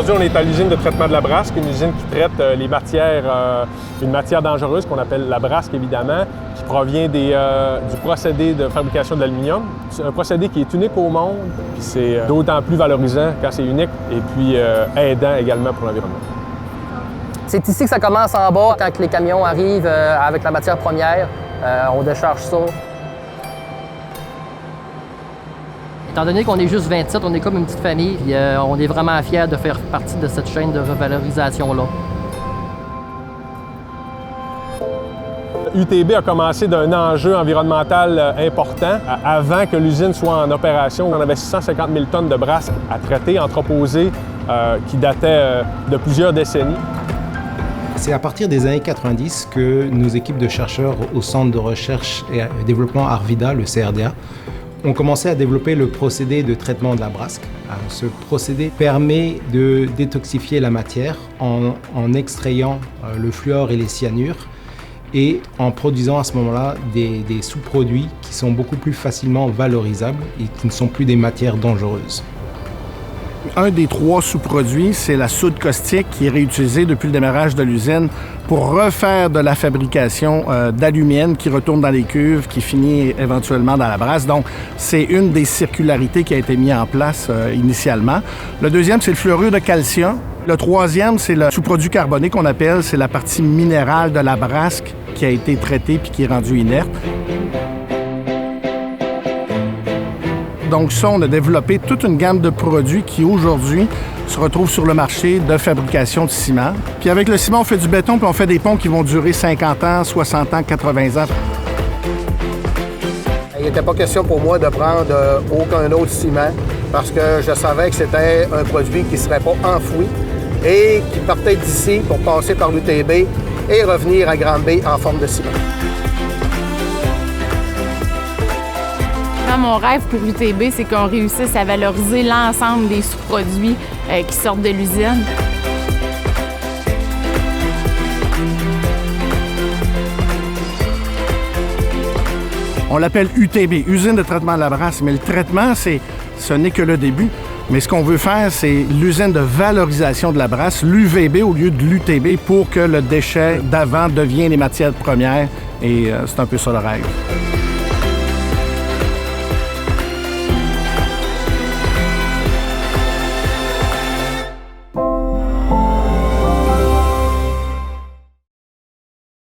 Aujourd'hui, on est à l'usine de traitement de la brasque, une usine qui traite les matières, une matière dangereuse qu'on appelle la brasque, évidemment, qui provient du procédé de fabrication de l'aluminium. C'est un procédé qui est unique au monde, puis c'est d'autant plus valorisant quand c'est unique et puis aidant également pour l'environnement. C'est ici que ça commence en bas, quand les camions arrivent avec la matière première, on décharge ça. Étant donné qu'on est juste 27, on est comme une petite famille, puis on est vraiment fiers de faire partie de cette chaîne de revalorisation-là. UTB a commencé d'un enjeu environnemental important. Avant que l'usine soit en opération, on avait 650 000 tonnes de brasques à traiter, entreposées, qui dataient de plusieurs décennies. C'est à partir des années 90 que nos équipes de chercheurs au Centre de recherche et développement Arvida, le CRDA, ont commencé à développer le procédé de traitement de la brasque. Ce procédé permet de détoxifier la matière en extrayant le fluor et les cyanures et en produisant à ce moment-là des sous-produits qui sont beaucoup plus facilement valorisables et qui ne sont plus des matières dangereuses. Un des 3 sous-produits, c'est la soude caustique qui est réutilisée depuis le démarrage de l'usine pour refaire de la fabrication d'alumine qui retourne dans les cuves, qui finit éventuellement dans la brasse. Donc, c'est une des circularités qui a été mise en place initialement. Le deuxième, c'est le fluorure de calcium. Le troisième, c'est le sous-produit carboné qu'on appelle, c'est la partie minérale de la brasque qui a été traitée puis qui est rendue inerte. Donc ça, on a développé toute une gamme de produits qui, aujourd'hui, se retrouvent sur le marché de fabrication de ciment. Puis avec le ciment, on fait du béton, puis on fait des ponts qui vont durer 50 ans, 60 ans, 80 ans. Il n'était pas question pour moi de prendre aucun autre ciment parce que je savais que c'était un produit qui ne serait pas enfoui et qui partait d'ici pour passer par l'UTB et revenir à Granby en forme de ciment. Mon rêve pour UTB, c'est qu'on réussisse à valoriser l'ensemble des sous-produits qui sortent de l'usine. On l'appelle UTB, usine de traitement de la brasse, mais le traitement, ce n'est que le début. Mais ce qu'on veut faire, c'est l'usine de valorisation de la brasse, l'UVB au lieu de l'UTB, pour que le déchet d'avant devienne les matières premières. Et c'est un peu ça le rêve.